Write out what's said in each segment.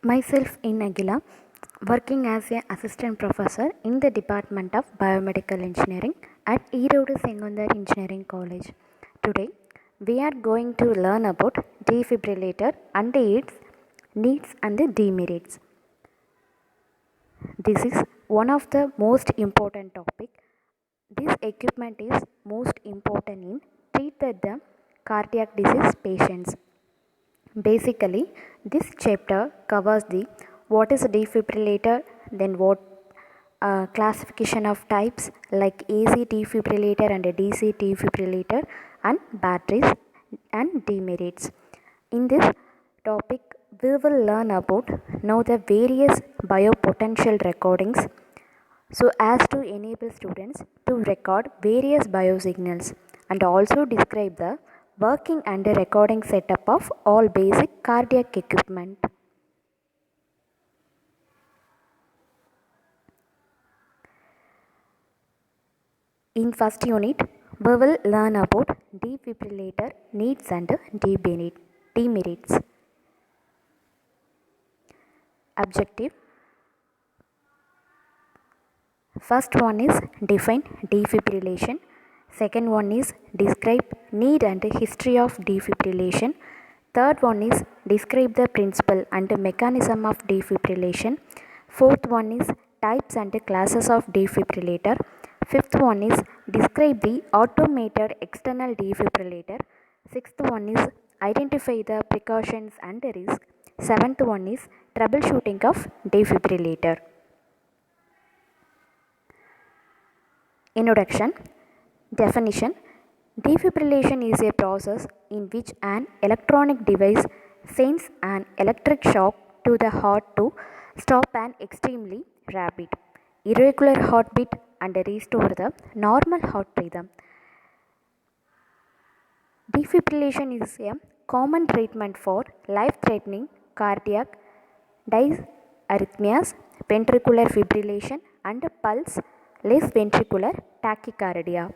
Myself in Agila, working as an assistant professor in the Department of Biomedical Engineering at Erode Sengundar Engineering College. Today, we are going to learn about defibrillator and its needs and the demerits. This is one of the most important topic. This equipment is most important in treated the cardiac disease patients. Basically, this chapter covers the what is a defibrillator, then what classification of types like AC defibrillator and a DC defibrillator, and batteries and demerits. In this topic, we will learn about now the various biopotential recordings so as to enable students to record various biosignals and also describe the working and recording setup of all basic cardiac equipment. In first unit, we will learn about defibrillator needs and demerits. Objective. First one is define defibrillation. Second one is describe need and history of defibrillation. Third one is describe the principle and mechanism of defibrillation. Fourth one is types and classes of defibrillator. Fifth one is describe the automated external defibrillator. Sixth one is identify the precautions and risk. Seventh one is troubleshooting of defibrillator. Introduction. Definition. Defibrillation is a process in which an electronic device sends an electric shock to the heart to stop an extremely rapid, irregular heartbeat and restore the normal heart rhythm. Defibrillation is a common treatment for life-threatening cardiac dysarrhythmias, ventricular fibrillation and pulse-less ventricular tachycardia.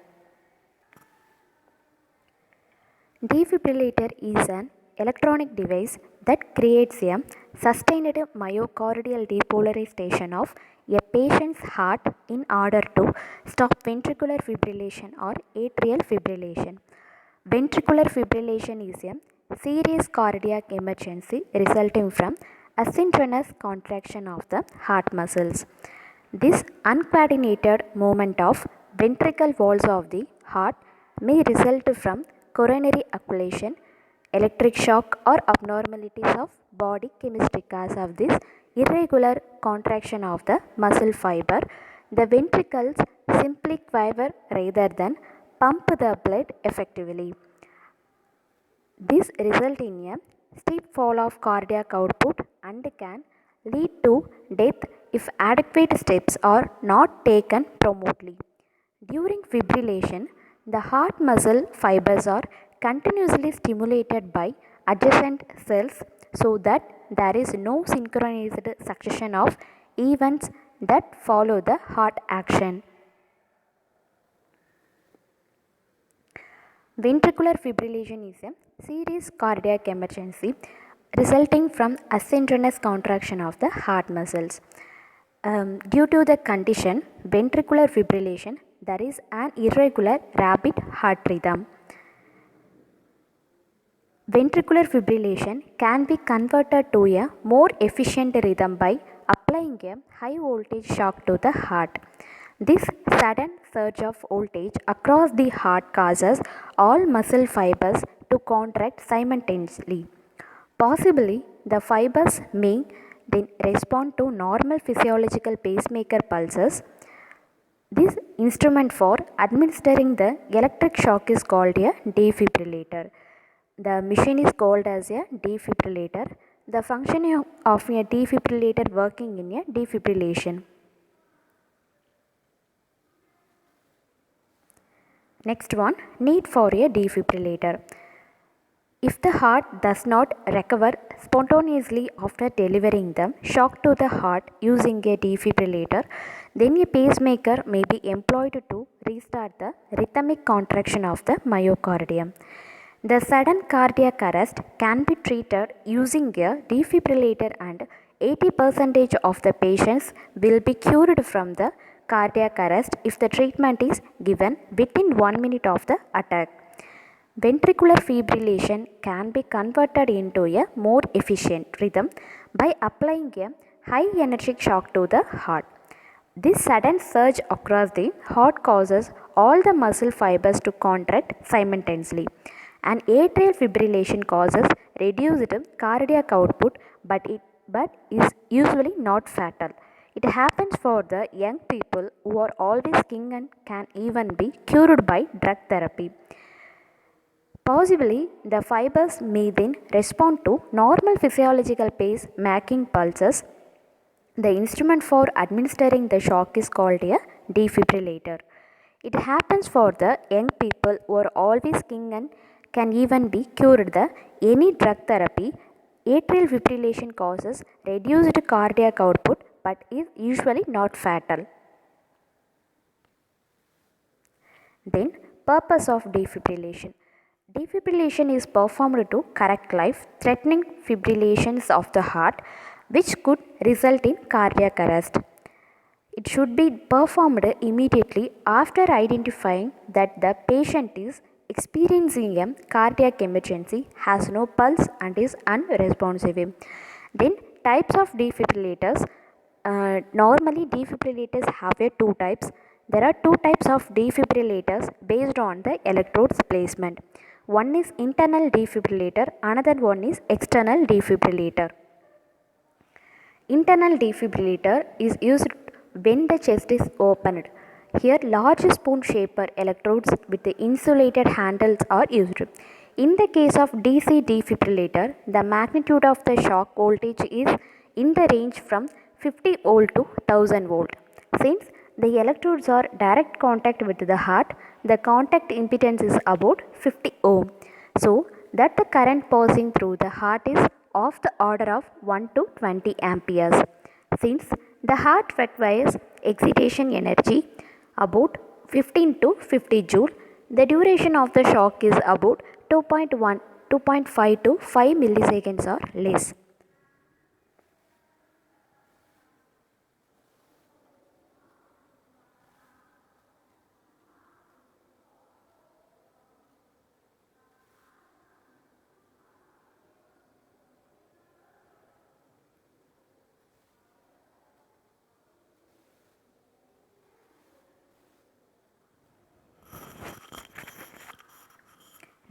Defibrillator is an electronic device that creates a sustained myocardial depolarization of a patient's heart in order to stop ventricular fibrillation or atrial fibrillation. Ventricular fibrillation is a serious cardiac emergency resulting from asynchronous contraction of the heart muscles. This uncoordinated movement of ventricle walls of the heart may result from coronary occlusion, electric shock or abnormalities of body chemistry cause of this irregular contraction of the muscle fiber. The ventricles simply quiver rather than pump the blood effectively. This results in a steep fall of cardiac output and can lead to death if adequate steps are not taken promptly. During fibrillation, the heart muscle fibers are continuously stimulated by adjacent cells so that there is no synchronized succession of events that follow the heart action. Ventricular fibrillation is a serious cardiac emergency resulting from asynchronous contraction of the heart muscles. Due to the condition ventricular fibrillation, there is an irregular rapid heart rhythm. Ventricular fibrillation can be converted to a more efficient rhythm by applying a high voltage shock to the heart. This sudden surge of voltage across the heart causes all muscle fibers to contract simultaneously. Possibly, the fibers may then respond to normal physiological pacemaker pulses. This instrument for administering the electric shock is called a defibrillator. The machine is called as a defibrillator. The function of a defibrillator working in a defibrillation. Next one, need for a defibrillator. If the heart does not recover spontaneously after delivering the shock to the heart using a defibrillator, then a pacemaker may be employed to restart the rhythmic contraction of the myocardium. The sudden cardiac arrest can be treated using a defibrillator and 80% of the patients will be cured from the cardiac arrest if the treatment is given within 1 minute of the attack. Ventricular fibrillation can be converted into a more efficient rhythm by applying a high energetic shock to the heart. This sudden surge across the heart causes all the muscle fibers to contract simultaneously. And atrial fibrillation causes reduced cardiac output but is usually not fatal. It happens for the young people who are always young and can even be cured by drug therapy. Possibly, the fibers may then respond to normal physiological pace making pulses. The instrument for administering the shock is called a defibrillator. It happens for the young people who are always young and can even be cured the any drug therapy. Atrial fibrillation causes reduced cardiac output but is usually not fatal. Then, purpose of defibrillation. Defibrillation is performed to correct life-threatening fibrillations of the heart which could result in cardiac arrest. It should be performed immediately after identifying that the patient is experiencing a cardiac emergency, has no pulse and is unresponsive. Then types of defibrillators. Normally defibrillators have two types. There are two types of defibrillators based on the electrodes placement. One is internal defibrillator, another one is external defibrillator. Internal defibrillator is used when the chest is opened. Here large spoon shaper electrodes with the insulated handles are used. In the case of DC defibrillator, the magnitude of the shock voltage is in the range from 50 volt to 1000 volt. Since the electrodes are direct contact with the heart, the contact impedance is about 50 ohm. So that the current passing through the heart is of the order of 1 to 20 amperes. Since the heart requires excitation energy about 15 to 50 joule, the duration of the shock is about 2.5 to 5 milliseconds or less.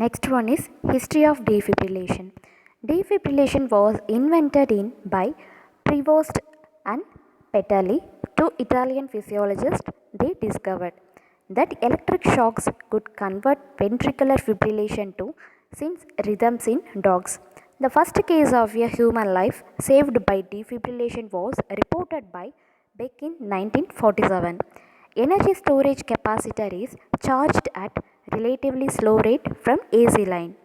Next one is history of defibrillation. Defibrillation was invented by Prevost and Petelli, two Italian physiologists. They discovered that electric shocks could convert ventricular fibrillation to synth rhythms in dogs. The first case of a human life saved by defibrillation was reported by Beck in 1947. Energy storage capacitor is charged at relatively slow rate from AC line.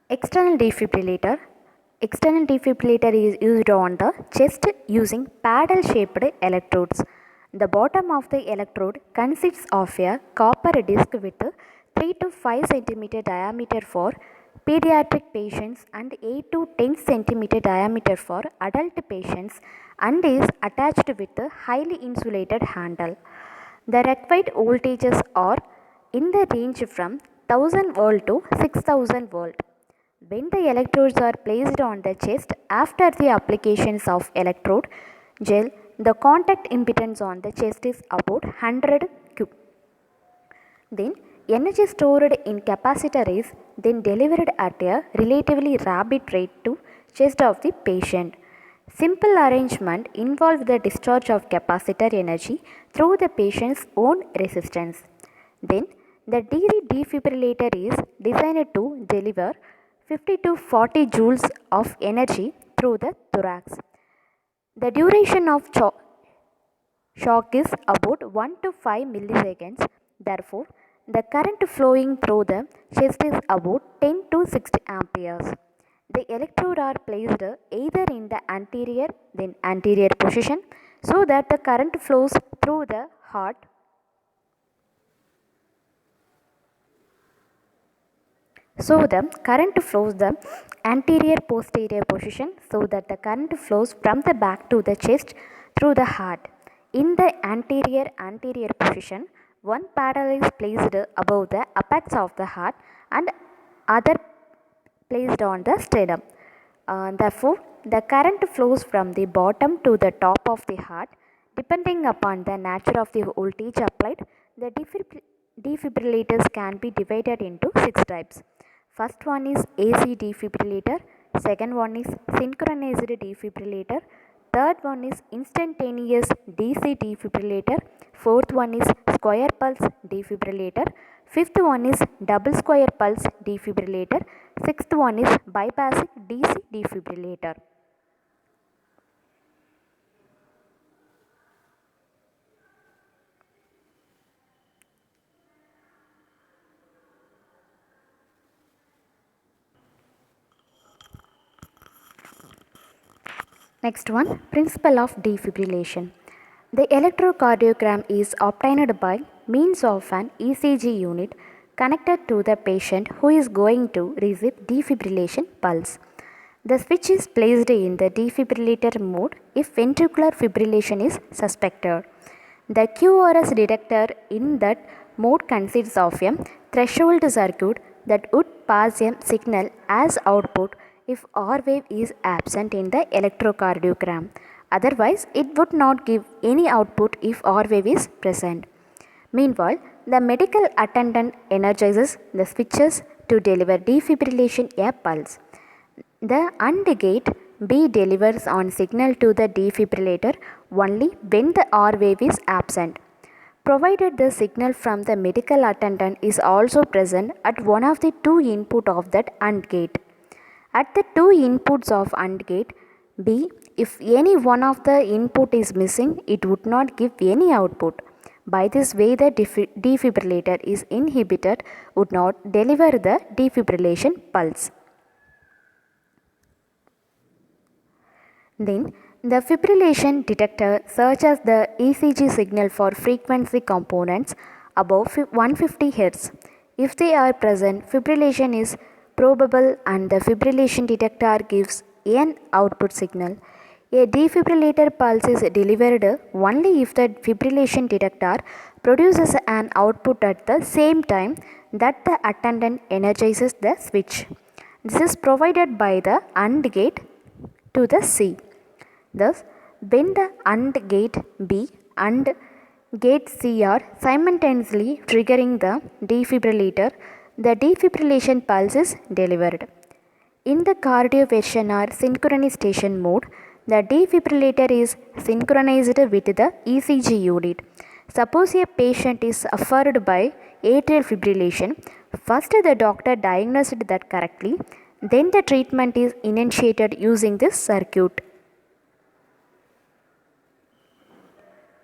External defibrillator. External defibrillator is used on the chest using paddle shaped electrodes. The bottom of the electrode consists of a copper disc with 3 to 5 cm diameter for pediatric patients and 8 to 10 cm diameter for adult patients and is attached with a highly insulated handle. The required voltages are in the range from 1000 volt to 6000 volt. When the electrodes are placed on the chest after the applications of electrode gel, the contact impedance on the chest is about 100 Q. Then energy stored in capacitor is then delivered at a relatively rapid rate to chest of the patient. Simple arrangement involves the discharge of capacitor energy through the patient's own resistance. Then the DC defibrillator is designed to deliver 50 to 40 joules of energy through the thorax. The duration of shock is about 1 to 5 milliseconds. Therefore, the current flowing through the chest is about 10 to 60 amperes. The electrodes are placed either in the anterior position so that the current flows through the heart So the current flows the anterior posterior position so that the current flows from the back to the chest through the heart. In the anterior position, one paddle is placed above the apex of the heart and other placed on the sternum. Therefore, the current flows from the bottom to the top of the heart. Depending upon the nature of the voltage applied, the defibrillators can be divided into 6 types. First one is AC defibrillator, second one is synchronized defibrillator, third one is instantaneous DC defibrillator, fourth one is square pulse defibrillator, fifth one is double square pulse defibrillator, sixth one is bypassive DC defibrillator. Next one, principle of defibrillation. The electrocardiogram is obtained by means of an ECG unit connected to the patient who is going to receive defibrillation pulse. The switch is placed in the defibrillator mode if ventricular fibrillation is suspected. The QRS detector in that mode consists of a threshold circuit that would pass a signal as output if R wave is absent in the electrocardiogram. Otherwise, it would not give any output if R wave is present. Meanwhile, the medical attendant energizes the switches to deliver defibrillation a pulse. The AND gate B delivers on signal to the defibrillator only when the R wave is absent, provided the signal from the medical attendant is also present at one of the two inputs of that AND gate. At the two inputs of AND gate B, if any one of the input is missing, it would not give any output. By this way, the defibrillator is inhibited, would not deliver the defibrillation pulse. Then, the fibrillation detector searches the ECG signal for frequency components above 150 Hz. If they are present, fibrillation is probable and the fibrillation detector gives an output signal. A defibrillator pulse is delivered only if the fibrillation detector produces an output at the same time that the attendant energizes the switch. This is provided by the AND gate to the C. Thus, when the AND gate B and gate C are simultaneously triggering the defibrillator, the defibrillation pulse is delivered. In the cardio version or synchronization mode, the defibrillator is synchronized with the ECG unit. Suppose a patient is suffered by atrial fibrillation. First, the doctor diagnosed that correctly, then the treatment is initiated using this circuit.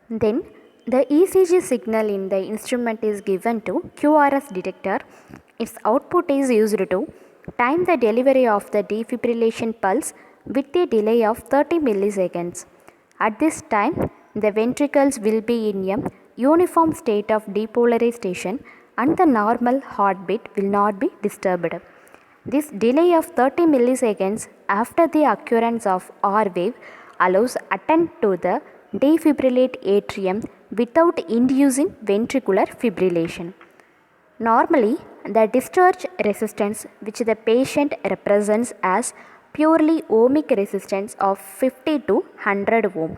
Then the ECG signal in the instrument is given to QRS detector. Its output is used to time the delivery of the defibrillation pulse with a delay of 30 milliseconds. At this time, the ventricles will be in a uniform state of depolarization and the normal heartbeat will not be disturbed. This delay of 30 milliseconds after the occurrence of R wave allows attend to the defibrillate atrium without inducing ventricular fibrillation. Normally, the discharge resistance which the patient represents as purely ohmic resistance of 50 to 100 ohm.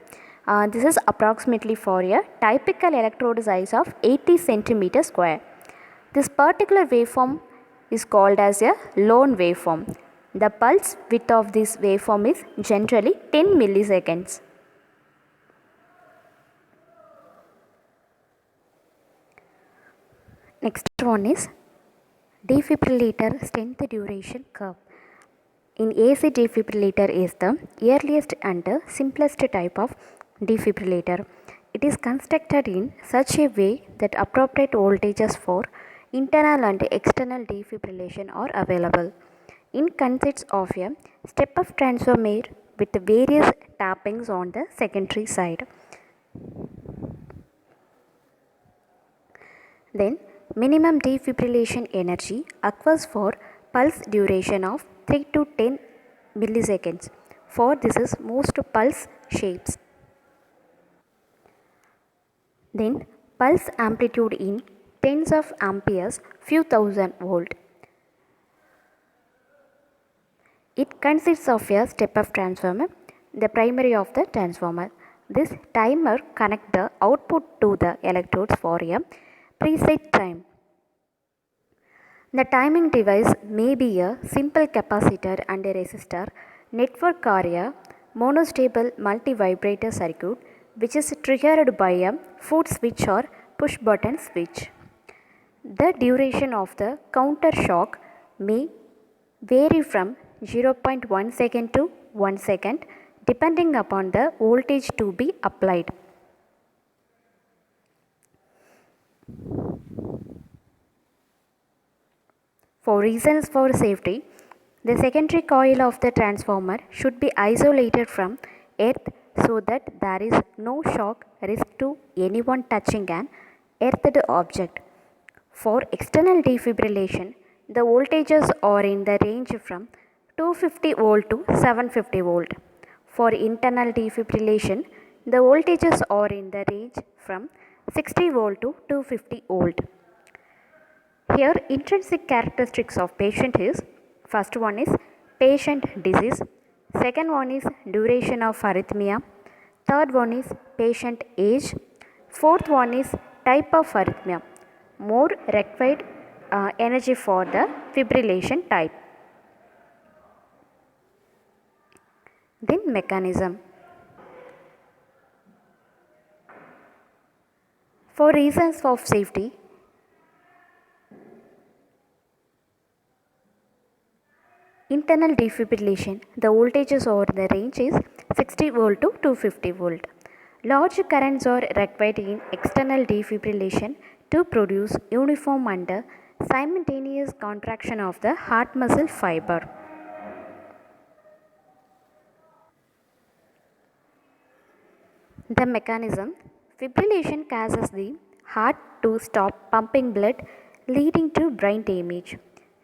This is approximately for a typical electrode size of 80 centimeter square. This particular waveform is called as a lone waveform. The pulse width of this waveform is generally 10 milliseconds. Next one is defibrillator strength duration curve. In AC defibrillator is the earliest and simplest type of defibrillator. It is constructed in such a way that appropriate voltages for internal and external defibrillation are available. It consists of a step-up transformer with various tappings on the secondary side. Then minimum defibrillation energy occurs for pulse duration of 3 to 10 milliseconds. For this is most pulse shapes. Then pulse amplitude in tens of amperes, few thousand volt. It consists of a step-up transformer, the primary of the transformer. This timer connects the output to the electrodes for a preset time. The timing device may be a simple capacitor and a resistor network or a monostable multi-vibrator circuit which is triggered by a foot switch or push button switch. The duration of the counter shock may vary from 0.1 second to 1 second depending upon the voltage to be applied. For reasons for safety, the secondary coil of the transformer should be isolated from earth so that there is no shock risk to anyone touching an earthed object. For external defibrillation, the voltages are in the range from 250 volt to 750 volt. For internal defibrillation, the voltages are in the range from 60 volt to 250 volt. Here intrinsic characteristics of patient is, first one is patient disease, second one is duration of arrhythmia, third one is patient age, fourth one is type of arrhythmia, more required energy for the fibrillation type. Then mechanism. For reasons of safety, internal defibrillation, the voltages over the range is 60 volt to 250 volt. Large currents are required in external defibrillation to produce uniform and simultaneous contraction of the heart muscle fiber. The mechanism. Fibrillation causes the heart to stop pumping blood, leading to brain damage.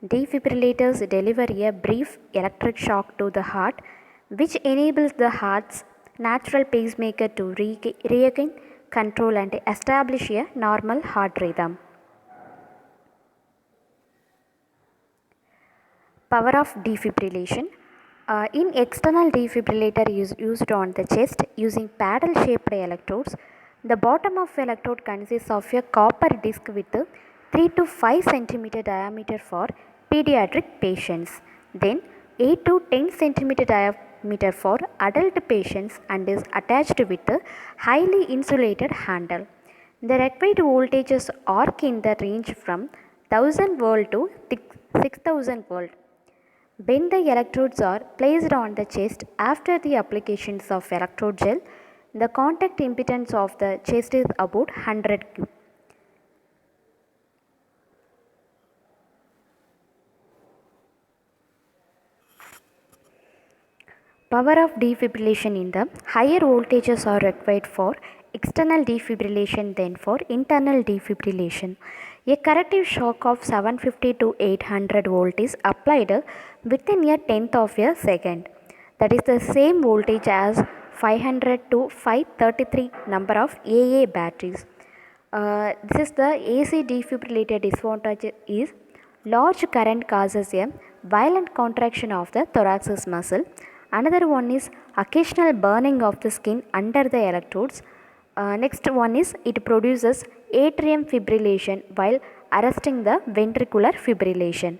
Defibrillators deliver a brief electric shock to the heart, which enables the heart's natural pacemaker to regain control and establish a normal heart rhythm. Power of defibrillation. In external defibrillator is used on the chest using paddle shaped electrodes. The bottom of electrode consists of a copper disc with 3 to 5 cm diameter for pediatric patients, then 8 to 10 cm diameter for adult patients and is attached with a highly insulated handle. The required voltages arc in the range from 1000 volt to 6000 volt. When the electrodes are placed on the chest after the applications of electrode gel, the contact impedance of the chest is about 100 Q. Power of defibrillation in the higher voltages are required for external defibrillation than for internal defibrillation. A corrective shock of 750 to 800 volt is applied within a tenth of a second. That is the same voltage as 500 to 533 number of AA batteries. This is the AC defibrillator disadvantage is large current causes a violent contraction of the thoracic muscle. Another one is occasional burning of the skin under the electrodes. Next one is it produces atrium fibrillation while arresting the ventricular fibrillation.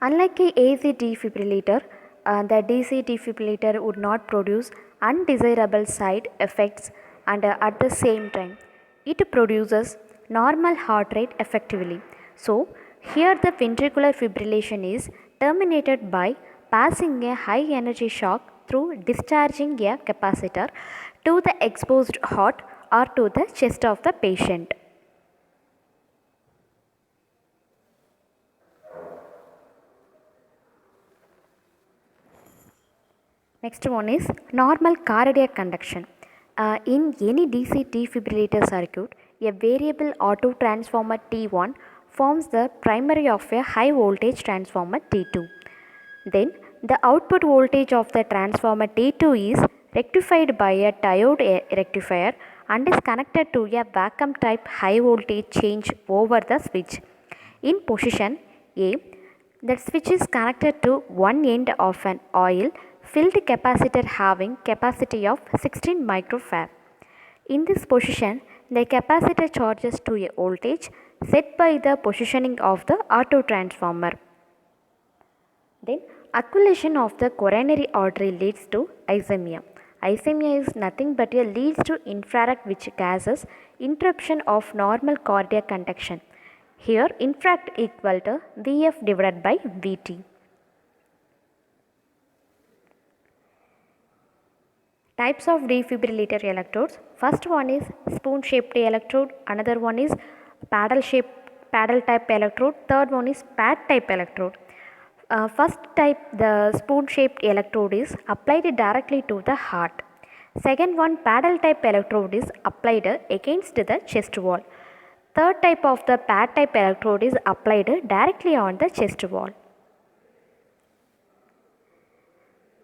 Unlike a AC defibrillator, the DC defibrillator would not produce undesirable side effects and at the same time it produces normal heart rate effectively. So here the ventricular fibrillation is terminated by passing a high energy shock through discharging a capacitor to the exposed heart or to the chest of the patient. Next one is normal cardiac conduction. In any DC defibrillator circuit, a variable auto transformer T1 forms the primary of a high voltage transformer T2. Then the output voltage of the transformer T2 is rectified by a diode rectifier and is connected to a vacuum type high voltage change over the switch. In position A, the switch is connected to one end of an oil filled capacitor having capacity of 16 microfarad. In this position, the capacitor charges to a voltage set by the positioning of the auto transformer. Then accumulation of the coronary artery leads to ischemia. Ischemia is nothing but a leads to infarct which causes interruption of normal cardiac conduction. Here infarct equal to Vf divided by Vt. Types of defibrillator electrodes. First one is spoon shaped electrode, another one is paddle type electrode, third one is pad type electrode. First type, the spoon shaped electrode is applied directly to the heart. Second one, paddle type electrode is applied against the chest wall. Third type of the pad type electrode is applied directly on the chest wall.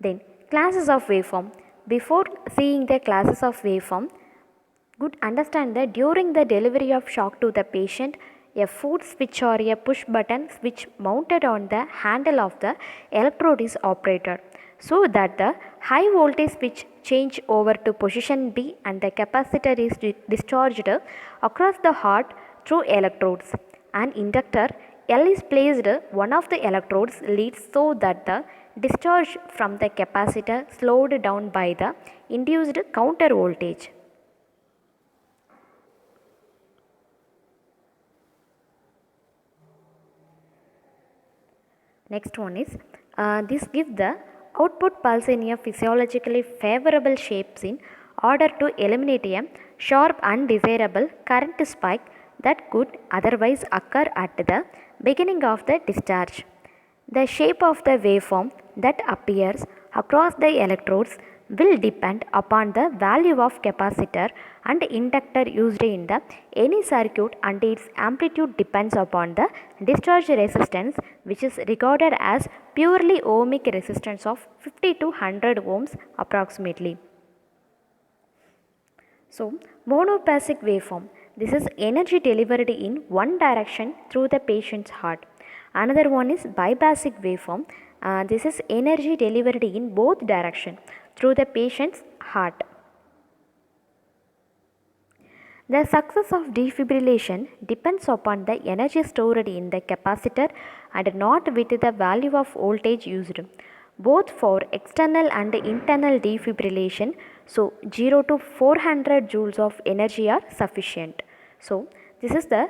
Then classes of waveform. Before seeing the classes of waveform, good understand that during the delivery of shock to the patient, a foot switch or a push button switch mounted on the handle of the electrode is operated, so that the high voltage switch change over to position B and the capacitor is discharged across the heart through electrodes. An inductor L is placed one of the electrodes leads so that the discharge from the capacitor slowed down by the induced counter voltage. Next one is this gives the output pulse in a physiologically favorable shapes in order to eliminate a sharp undesirable current spike that could otherwise occur at the beginning of the discharge. The shape of the waveform that appears across the electrodes will depend upon the value of capacitor and inductor used in the any circuit, and its amplitude depends upon the discharge resistance, which is regarded as purely ohmic resistance of 50 to 100 ohms approximately. So monophasic waveform, this is energy delivered in one direction through the patient's heart. Another one is biphasic waveform. This is energy delivered in both directions through the patient's heart. The success of defibrillation depends upon the energy stored in the capacitor and not with the value of voltage used. Both for external and internal defibrillation, so 0 to 400 joules of energy are sufficient. So this is the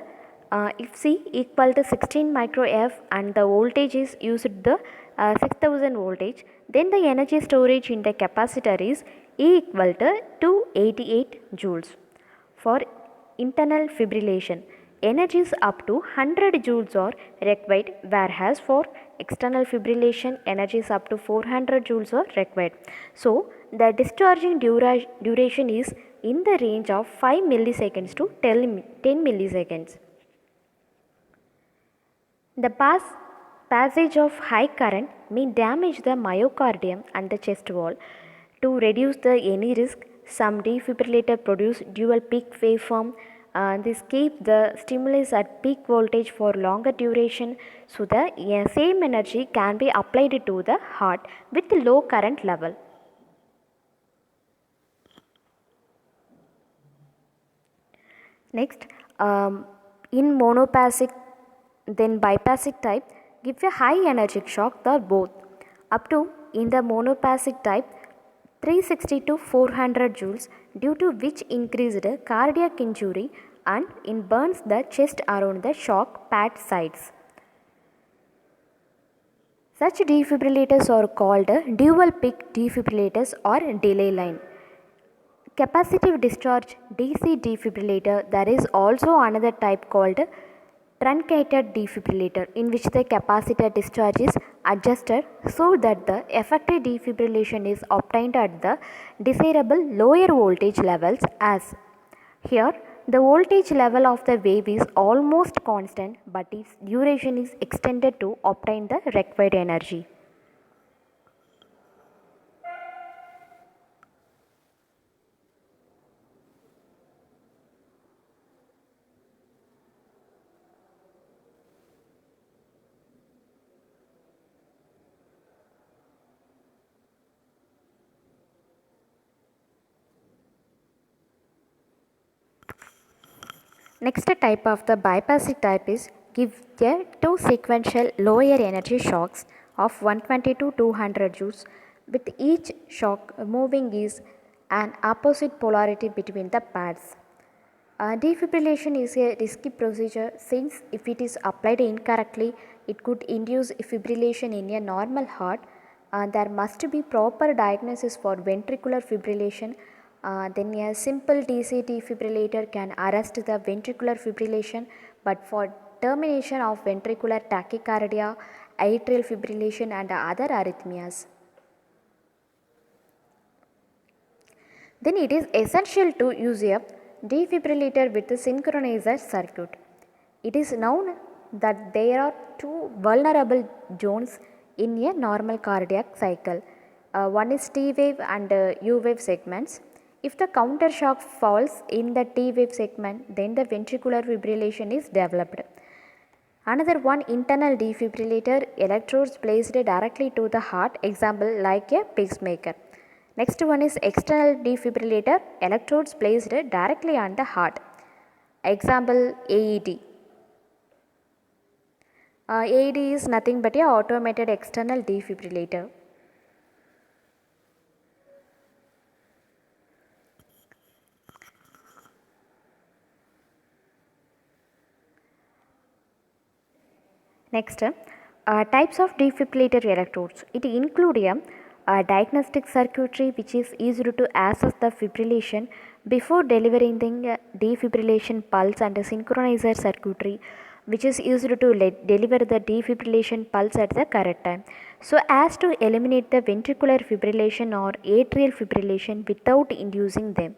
if C equal to 16 micro F and the voltage is used the 6000 voltage, then the energy storage in the capacitor is E equal to 288 joules. For internal fibrillation, energies up to 100 joules are required, whereas for external fibrillation, energies up to 400 joules are required. So the discharging duration is in the range of 5 milliseconds to 10 milliseconds. The passage of high current may damage the myocardium and the chest wall. To reduce any risk, some defibrillator produce dual peak waveform. This keeps the stimulus at peak voltage for longer duration, so the same energy can be applied to the heart with low current level. Next, in monophasic then biphasic type give a high energetic shock the both up to in the monophasic type 360 to 400 joules, due to which increased cardiac injury and it burns the chest around the shock pad sides. Such defibrillators are called dual peak defibrillators or delay line. Capacitive discharge DC defibrillator, there is also another type called truncated defibrillator, in which the capacitor discharge is adjusted so that the effective defibrillation is obtained at the desirable lower voltage levels, as here The voltage level of the wave is almost constant, but its duration is extended to obtain the required energy. Next type of the bypassing type is give a two sequential lower energy shocks of 120 to 200 joules, with each shock moving is an opposite polarity between the pads. Defibrillation is a risky procedure since if it is applied incorrectly, it could induce fibrillation in a normal heart. There must be proper diagnosis for ventricular fibrillation. Then a simple DC defibrillator can arrest the ventricular fibrillation, but for termination of ventricular tachycardia, atrial fibrillation and other arrhythmias. Then it is essential to use a defibrillator with a synchronizer circuit. It is known that there are two vulnerable zones in a normal cardiac cycle. One is T wave and U wave segments. If the counter shock falls in the T wave segment, then the ventricular fibrillation is developed. Another one, internal defibrillator, electrodes placed directly to the heart, example like a pacemaker. Next one is external defibrillator, electrodes placed directly on the heart, example AED. AED is nothing but a automated external defibrillator. Next, types of defibrillator electrodes. It include a diagnostic circuitry which is used to assess the fibrillation before delivering the defibrillation pulse, and a synchronizer circuitry which is used to deliver the defibrillation pulse at the correct time, so as to eliminate the ventricular fibrillation or atrial fibrillation without inducing them.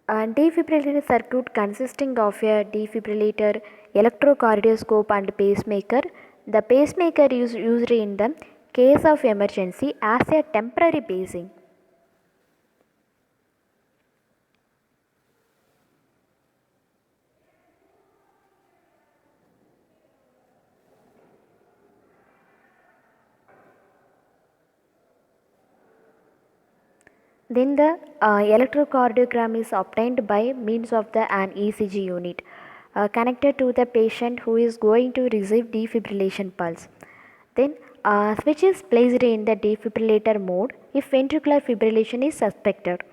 A defibrillator circuit consisting of a defibrillator, electrocardioscope and pacemaker. The pacemaker is used in the case of emergency as a temporary pacing. Then the electrocardiogram is obtained by means of an ECG unit connected to the patient who is going to receive defibrillation pulse. Then switch is placed in the defibrillator mode if ventricular fibrillation is suspected.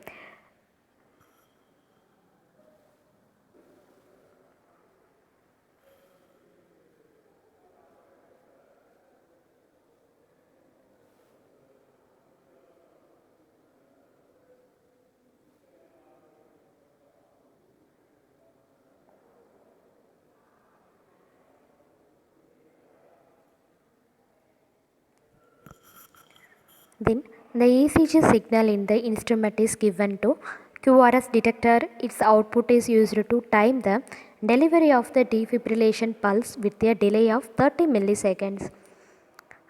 Then the ECG signal in the instrument is given to QRS detector. Its output is used to time the delivery of the defibrillation pulse with a delay of 30 milliseconds.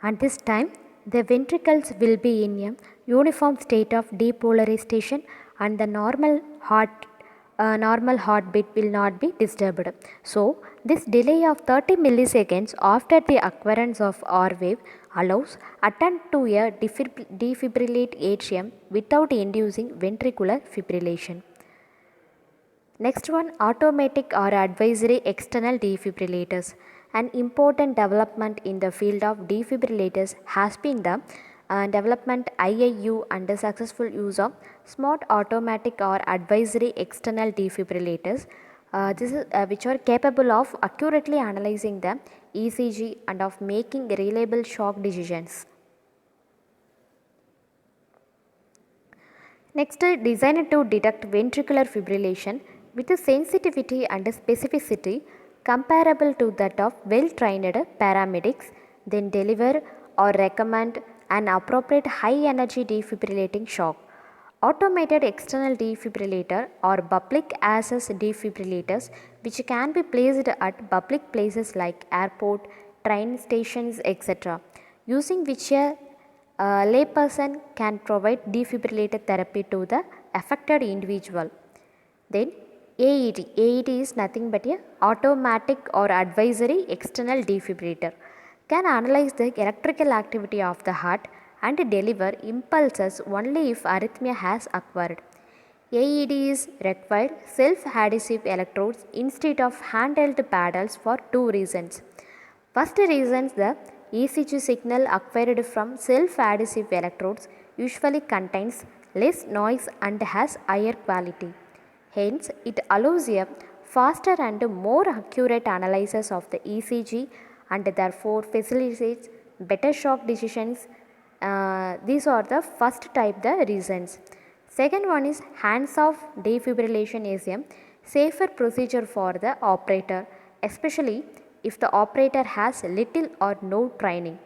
At this time, the ventricles will be in a uniform state of depolarization and the normal heartbeat will not be disturbed. So, this delay of 30 milliseconds after the occurrence of R wave allows attempt to a defibrillate atrium without inducing ventricular fibrillation. Next one, automatic or advisory external defibrillators. An important development in the field of defibrillators has been the development IIU and the successful use of smart automatic or advisory external defibrillators. Which are capable of accurately analyzing the ECG and of making reliable shock decisions. Next, designed to detect ventricular fibrillation with a sensitivity and a specificity comparable to that of well-trained paramedics, then deliver or recommend an appropriate high energy defibrillating shock. Automated external defibrillator or public access defibrillators which can be placed at public places like airport, train stations, etc. using which a layperson can provide defibrillator therapy to the affected individual. Then AED is nothing but a automatic or advisory external defibrillator. Can analyze the electrical activity of the heart and deliver impulses only if arrhythmia has occurred. AEDs require self-adhesive electrodes instead of handheld paddles for two reasons. First reason, the ECG signal acquired from self-adhesive electrodes usually contains less noise and has higher quality. Hence, it allows a faster and more accurate analysis of the ECG and therefore facilitates better shock decisions. These are the first type the reasons. Second one is hands-off defibrillation is a safer procedure for the operator, especially if the operator has little or no training.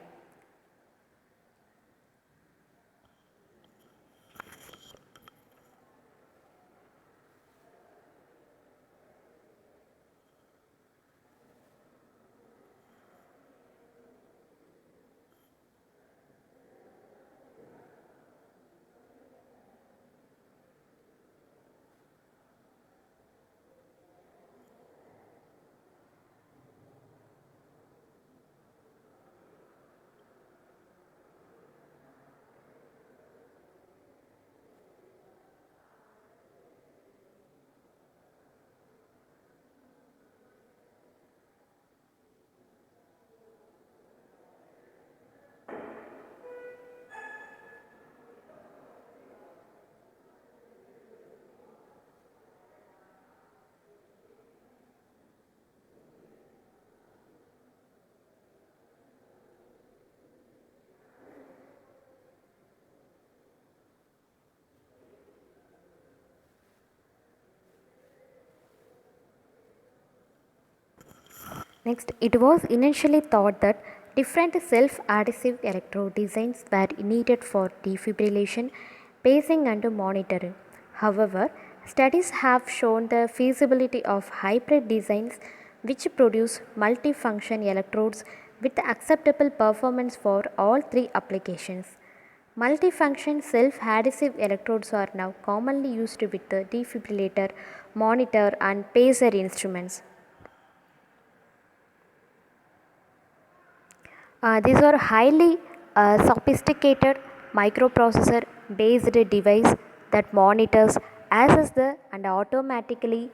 Next, it was initially thought that different self-adhesive electrode designs were needed for defibrillation, pacing and monitoring. However, studies have shown the feasibility of hybrid designs which produce multifunction electrodes with acceptable performance for all three applications. Multifunction self-adhesive electrodes are now commonly used with the defibrillator, monitor and pacer instruments. These are highly sophisticated microprocessor based device that monitors, assesses the and automatically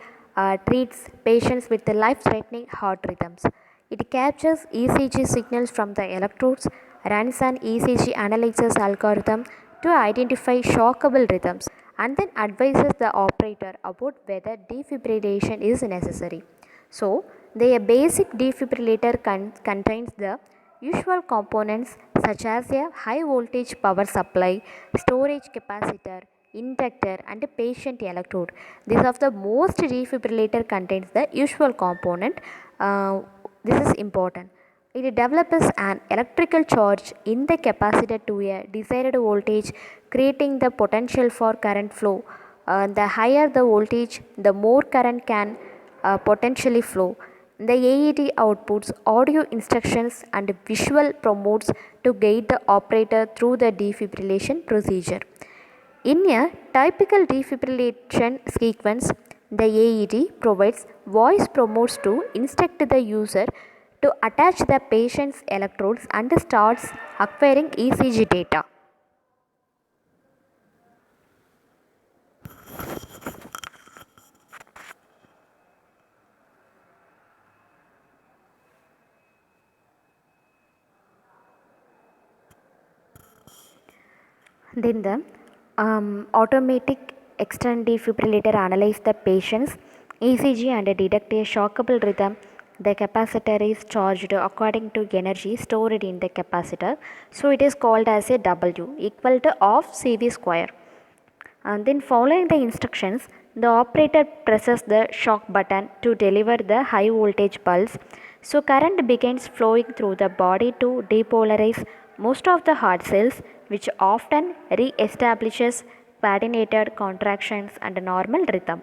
treats patients with the life-threatening heart rhythms. It captures ECG signals from the electrodes, runs an ECG analysis algorithm to identify shockable rhythms, and then advises the operator about whether defibrillation is necessary. So, the basic defibrillator contains the usual components such as a high voltage power supply, storage capacitor, inductor and a patient electrode. These are the most defibrillator contains the usual component. This is important. It develops an electrical charge in the capacitor to a desired voltage, creating the potential for current flow. The higher the voltage, the more current can potentially flow. The AED outputs audio instructions and visual promotes to guide the operator through the defibrillation procedure. In a typical defibrillation sequence, the AED provides voice promotes to instruct the user to attach the patient's electrodes and starts acquiring ECG data. Then the automatic external defibrillator analyzes the patient's ECG and detect a shockable rhythm. The capacitor is charged according to energy stored in the capacitor. So it is called as a W equal to half CV square. And then following the instructions, the operator presses the shock button to deliver the high voltage pulse. So current begins flowing through the body to depolarize most of the heart cells, which often re-establishes coordinated contractions, and normal rhythm.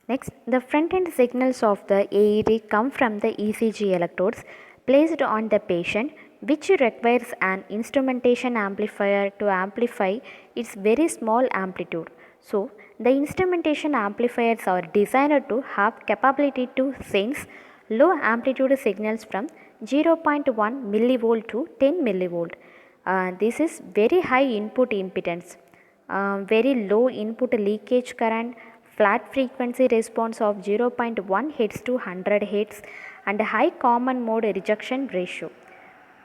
Next, the front-end signals of the AED come from the ECG electrodes placed on the patient, which requires an instrumentation amplifier to amplify its very small amplitude. So, the instrumentation amplifiers are designed to have capability to sense low amplitude signals from 0.1 millivolt to 10 millivolt. This is very high input impedance, very low input leakage current, flat frequency response of 0.1 Hz to 100 Hz, and high common mode rejection ratio.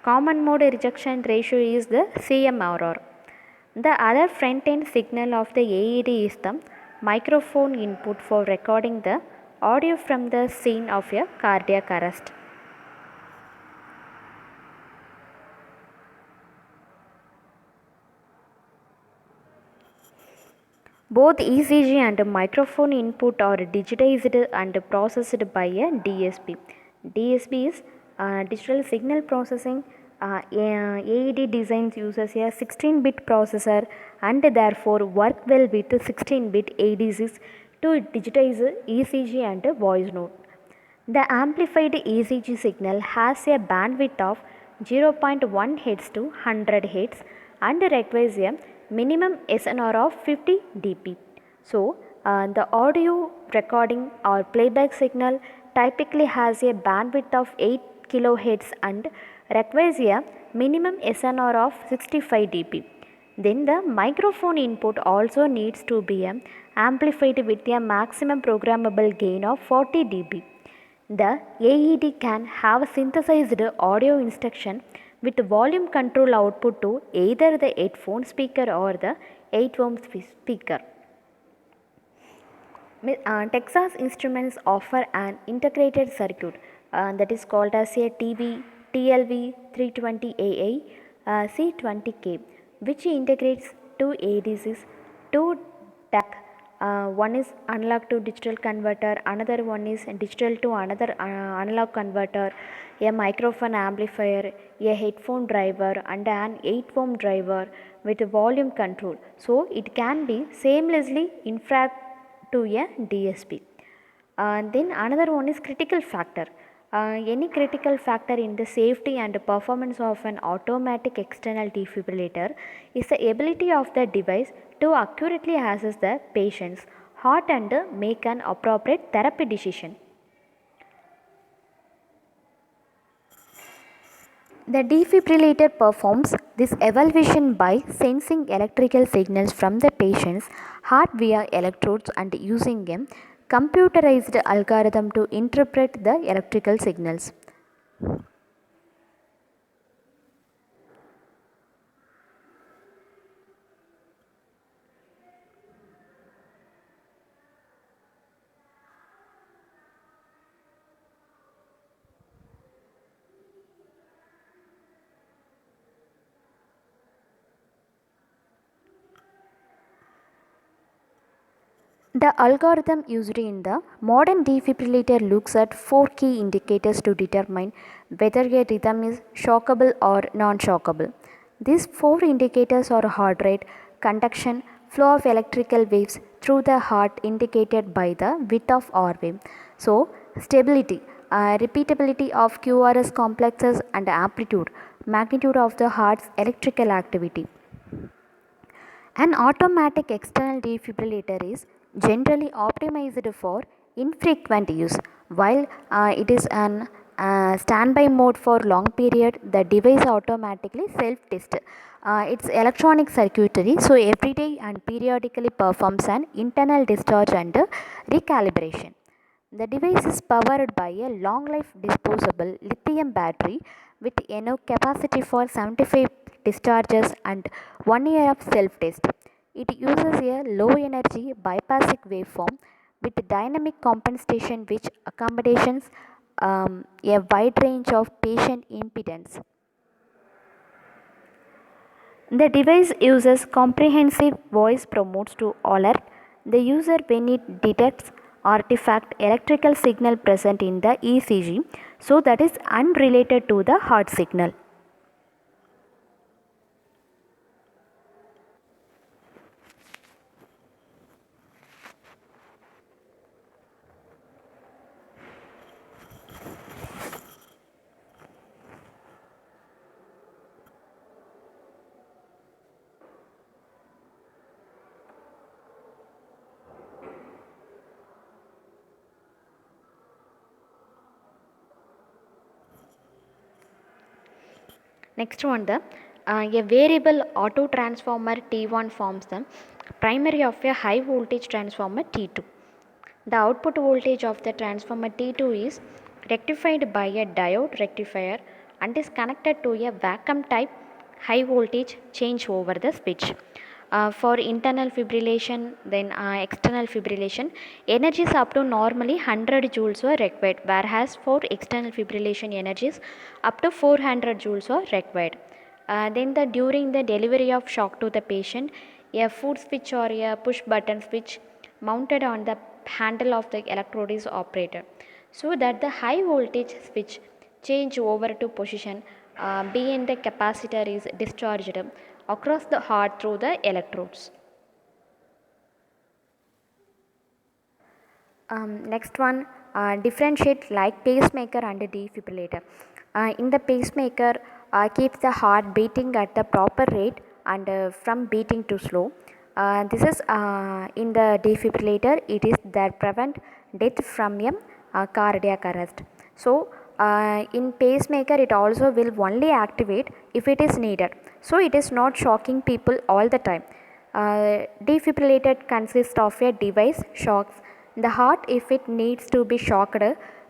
Common mode rejection ratio is the CMRR. The other front end signal of the AED is the microphone input for recording the audio from the scene of a cardiac arrest. Both ECG and microphone input are digitized and processed by a DSP. DSP is digital signal processing. AED designs uses a 16-bit processor and therefore work well with 16-bit ADCs to digitize ECG and voice note. The amplified ECG signal has a bandwidth of 0.1 Hz to 100 Hz and requires a minimum SNR of 50 dB. So, the audio recording or playback signal typically has a bandwidth of 8 kHz and requires a minimum SNR of 65 dB. Then the microphone input also needs to be amplified with a maximum programmable gain of 40 dB. The AED can have synthesized audio instruction with volume control output to either the headphone speaker or the 8-ohm speaker. Texas Instruments offer an integrated circuit that is called as a TLV 320AA C20K, which integrates two ADCs, two DAC. One is analog to digital converter, another one is digital to another analog converter, a microphone amplifier, a headphone driver, and an 8-ohm driver with volume control. So it can be seamlessly infrared to a DSP. Then another one is critical factor. Any critical factor in the safety and performance of an automatic external defibrillator is the ability of the device to accurately assess the patient's heart and make an appropriate therapy decision. The defibrillator performs this evaluation by sensing electrical signals from the patient's heart via electrodes and using a computerized algorithm to interpret the electrical signals. The algorithm used in the modern defibrillator looks at 4 key indicators to determine whether a rhythm is shockable or non-shockable. These 4 indicators are heart rate, conduction, flow of electrical waves through the heart indicated by the width of R wave. So, stability, repeatability of QRS complexes and amplitude, magnitude of the heart's electrical activity. An automatic external defibrillator is generally optimized for infrequent use, while it is an standby mode for long period. The device automatically self-tests its electronic circuitry, so every day and periodically performs an internal discharge and recalibration. The device is powered by a long life disposable lithium battery with enough capacity for 75 discharges and 1 year of self test. It uses a low energy biphasic waveform with dynamic compensation which accommodates a wide range of patient impedance. The device uses comprehensive voice promotes to alert the user when it detects artifact electrical signal present in the ECG. So that is unrelated to the heart signal. Next one, a variable auto transformer T1 forms the primary of a high voltage transformer T2. The output voltage of the transformer T2 is rectified by a diode rectifier and is connected to a vacuum type high voltage change over the switch. For internal fibrillation, then external fibrillation, energies up to normally 100 joules were required, whereas for external fibrillation energies up to 400 joules were required. Then during the delivery of shock to the patient, a foot switch or a push button switch mounted on the handle of the electrode is operated, so that the high voltage switch change over to position B and the capacitor is discharged across the heart through the electrodes. Next one, differentiate like pacemaker and defibrillator. In the pacemaker, keeps the heart beating at the proper rate and from beating to slow. This is in the defibrillator. It is that prevent death from a cardiac arrest. So in pacemaker, it also will only activate if it is needed. So it is not shocking people all the time. Defibrillator consists of a device shocks the heart if it needs to be shocked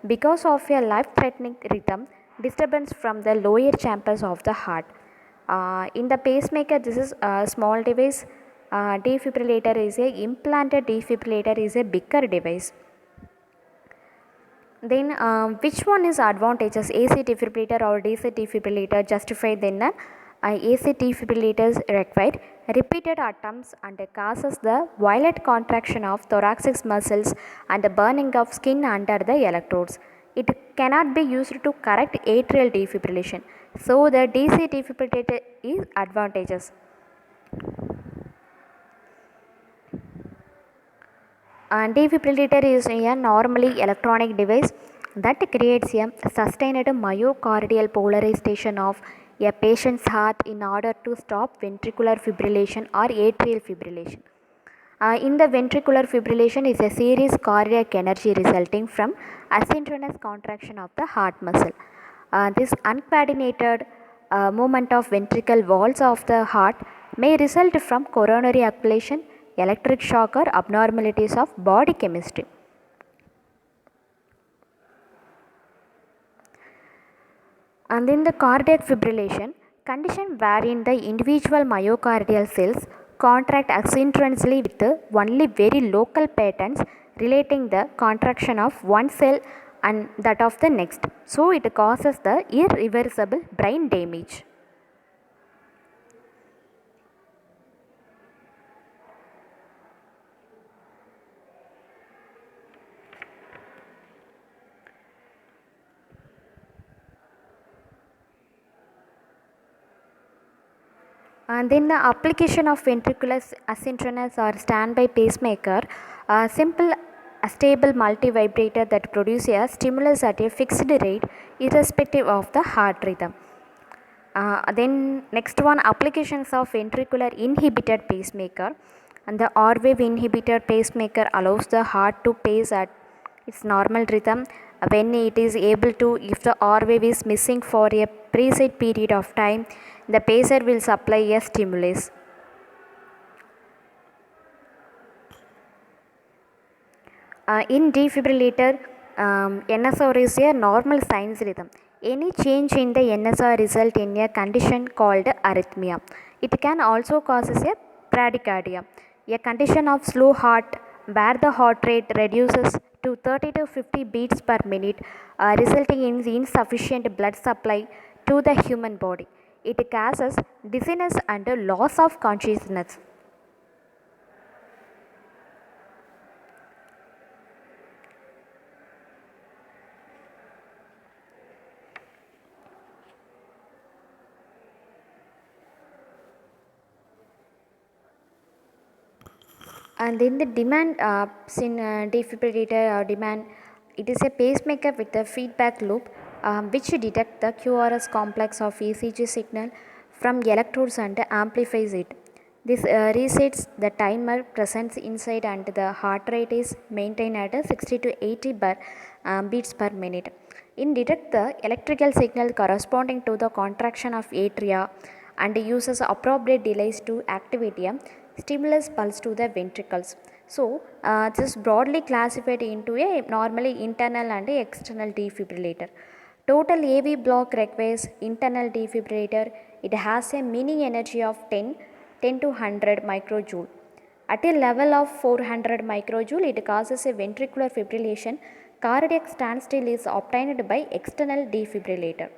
because of a life-threatening rhythm disturbance from the lower chambers of the heart. In the pacemaker, this is a small device. Defibrillator is a implanted defibrillator is a bigger device. Then which one is advantageous, AC defibrillator or DC defibrillator? Justified then AC defibrillators required repeated attempts and causes the violent contraction of thoracic muscles and the burning of skin under the electrodes. It cannot be used to correct atrial defibrillation. So the DC defibrillator is advantageous. Defibrillator is a normally electronic device that creates a sustained myocardial polarization of a patient's heart in order to stop ventricular fibrillation or atrial fibrillation. In the ventricular fibrillation is a series cardiac energy resulting from asynchronous contraction of the heart muscle. This uncoordinated movement of ventricle walls of the heart may result from coronary ablation, electric shock or abnormalities of body chemistry. And in the cardiac fibrillation, condition wherein the individual myocardial cells contract asynchronously with only very local patterns relating the contraction of one cell and that of the next. So it causes the irreversible brain damage. And then the application of ventricular asynchronous or standby pacemaker, a simple a stable multivibrator that produces a stimulus at a fixed rate irrespective of the heart rhythm. Then next one, applications of ventricular inhibited pacemaker. And the R wave inhibited pacemaker allows the heart to pace at its normal rhythm when it is able to. If the R wave is missing for a preset period of time, the pacer will supply a stimulus. In defibrillator, NSR is a normal sinus rhythm. Any change in the NSR result in a condition called arrhythmia. It can also cause a bradycardia, a condition of slow heart where the heart rate reduces to 30 to 50 beats per minute, resulting in insufficient blood supply to the human body. It causes dizziness and loss of consciousness. And in the demand defibrillator or demand, it is a pacemaker with a feedback loop which detects the QRS complex of ECG signal from electrodes and amplifies it. This resets the timer present inside and the heart rate is maintained at 60 to 80 beats per minute. In detect the electrical signal corresponding to the contraction of atria and uses appropriate delays to activate a stimulus pulse to the ventricles. So, this is broadly classified into a normally internal and a external defibrillator. Total AV block requires internal defibrillator. It has a mini energy of 10 to 100 microjoule. At a level of 400 microjoule, it causes a ventricular fibrillation. Cardiac standstill is obtained by external defibrillator.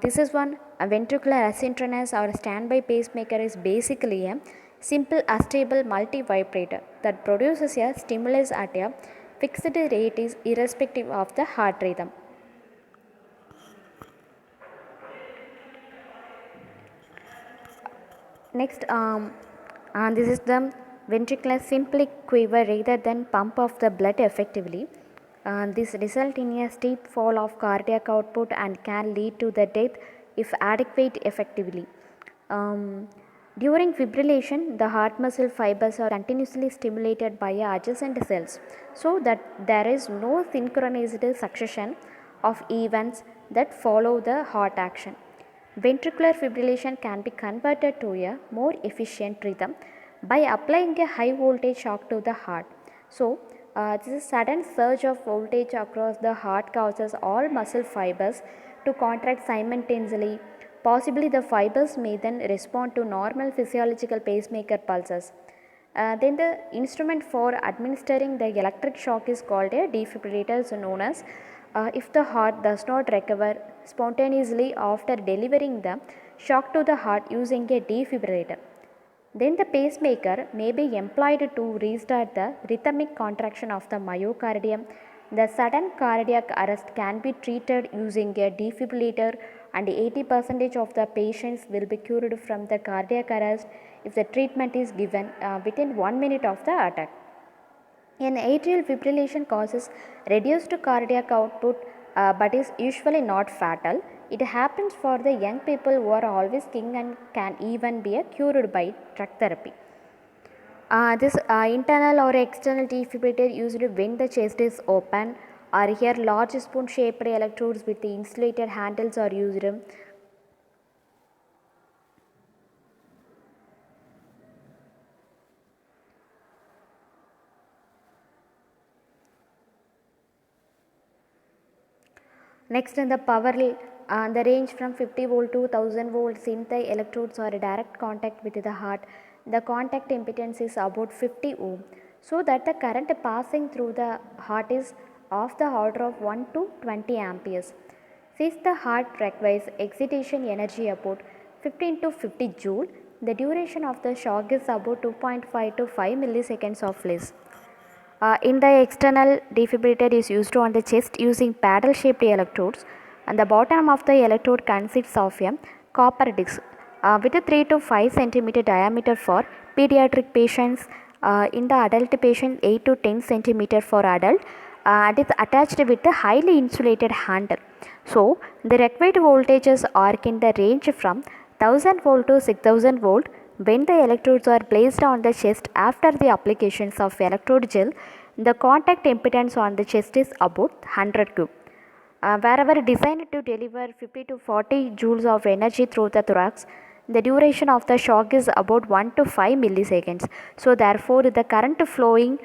This is one. A ventricular asynchronous or standby pacemaker is basically a simple astable multi-vibrator that produces a stimulus at a fixed rate is irrespective of the heart rhythm. Next, and this is the ventricular simply quiver rather than pump of the blood effectively. This result in a steep fall of cardiac output and can lead to the death if adequate effectively. During fibrillation, the heart muscle fibers are continuously stimulated by adjacent cells so that there is no synchronized succession of events that follow the heart action. Ventricular fibrillation can be converted to a more efficient rhythm by applying a high voltage shock to the heart. So, this sudden surge of voltage across the heart causes all muscle fibers to contract simultaneously. Possibly the fibers may then respond to normal physiological pacemaker pulses. Then the instrument for administering the electric shock is called a defibrillator, so known as if the heart does not recover spontaneously after delivering the shock to the heart using a defibrillator, then the pacemaker may be employed to restart the rhythmic contraction of the myocardium. The sudden cardiac arrest can be treated using a defibrillator and 80% of the patients will be cured from the cardiac arrest if the treatment is given within 1 minute of the attack. An atrial fibrillation causes reduced cardiac output but is usually not fatal. It happens for the young people who are always king and can even be cured by drug therapy. This internal or external defibrillator used when the chest is open, or here large spoon shaped electrodes with the insulated handles are used. Next, in the power, the range from 50 volt to 1000 volts in the electrodes are in direct contact with the heart. The contact impedance is about 50 ohm, so that the current passing through the heart is of the order of 1 to 20 amperes. Since the heart requires excitation energy about 15 to 50 joule, the duration of the shock is about 2.5 to 5 milliseconds of less. In the external defibrillator is used on the chest using paddle shaped electrodes, and the bottom of the electrode consists of a copper disc with a 3 to 5 centimeter diameter for pediatric patients. In the adult patient 8 to 10 centimeter for adult. It is attached with a highly insulated handle. So, the required voltages are in the range from 1000 volt to 6000 volt. When the electrodes are placed on the chest after the applications of electrode gel, the contact impedance on the chest is about 100 cube. Wherever designed to deliver 50 to 40 joules of energy through the thorax, the duration of the shock is about 1 to 5 milliseconds. So, therefore, the current flowing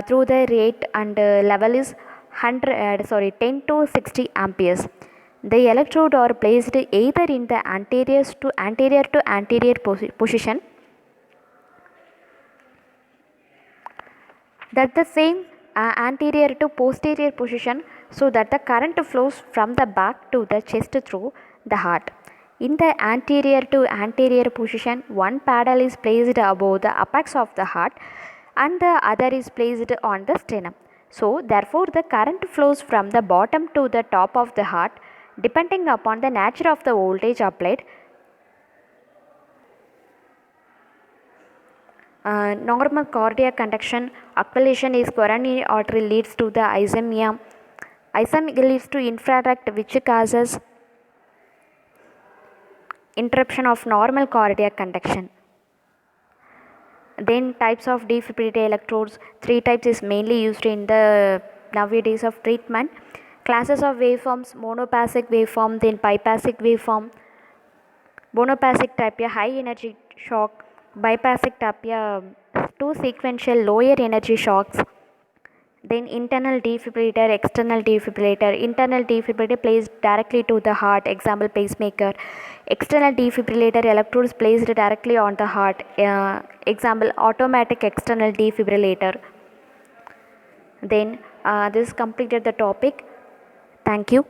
through the rate and level is 10 to 60 amperes. The electrode are placed either in the anterior to anterior position, that the same anterior to posterior position, so that the current flows from the back to the chest through the heart. In the anterior to anterior position, one paddle is placed above the apex of the heart and the other is placed on the sternum. So, therefore, the current flows from the bottom to the top of the heart depending upon the nature of the voltage applied. Normal cardiac conduction occlusion is coronary artery leads to the ischemia. Ischemia leads to infarct, which causes interruption of normal cardiac conduction. Then types of defibrillator electrodes, three types is mainly used in the nowadays of treatment. Classes of waveforms, monophasic waveform, then biphasic waveform. Monophasic type high energy shock, biphasic type two sequential lower energy shocks. Then internal defibrillator, external defibrillator. Internal defibrillator placed directly to the heart, example pacemaker. External defibrillator electrodes placed directly on the heart, example automatic external defibrillator. Then this completed the topic. Thank you.